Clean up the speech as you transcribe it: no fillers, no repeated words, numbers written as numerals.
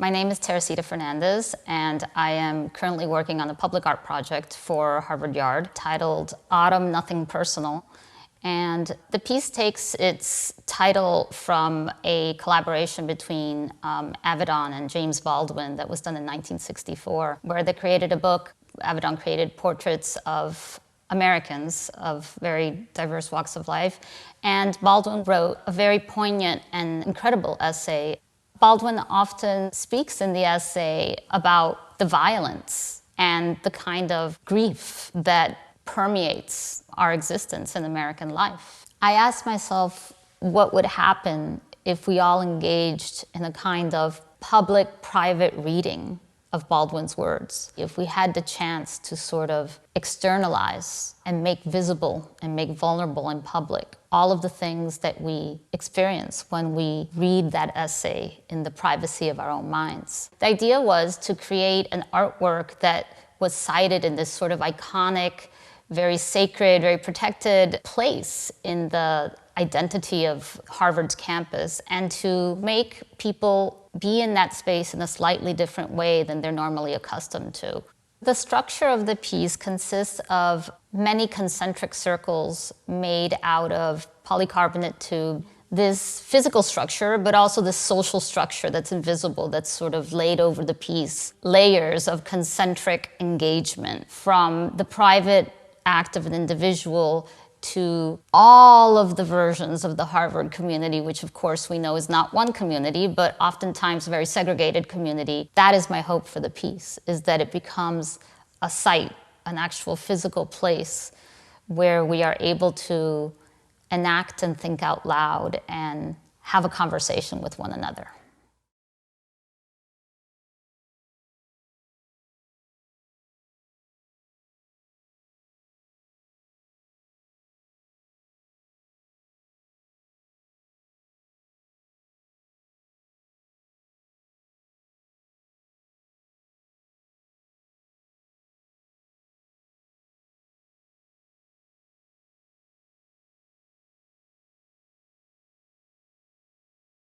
My name is Teresita Fernández, and I am currently working on a public art project for Harvard Yard titled Autumn, Nothing Personal. And the piece takes its title from a collaboration between Avedon and James Baldwin that was done in 1964, where they created a book. Avedon created portraits of Americans of very diverse walks of life, and Baldwin wrote a very poignant and incredible essay. Baldwin often speaks in the essay about the violence and the kind of grief that permeates our existence in American life. I asked myself what would happen if we all engaged in a kind of public-private reading of Baldwin's words, if we had the chance to sort of externalize and make visible and make vulnerable in public all of the things that we experience when we read that essay in the privacy of our own minds. The idea was to create an artwork that was cited in this sort of iconic, very sacred, very protected place in the identity of Harvard's campus, and to make people be in that space in a slightly different way than they're normally accustomed to. The structure of the piece consists of many concentric circles made out of polycarbonate tube. This physical structure, but also this social structure that's invisible, that's sort of laid over the piece. Layers of concentric engagement, from the private act of an individual to all of the versions of the Harvard community, which of course we know is not one community, but oftentimes a very segregated community. That is my hope for the piece, is that it becomes a site, an actual physical place where we are able to enact and think out loud and have a conversation with one another.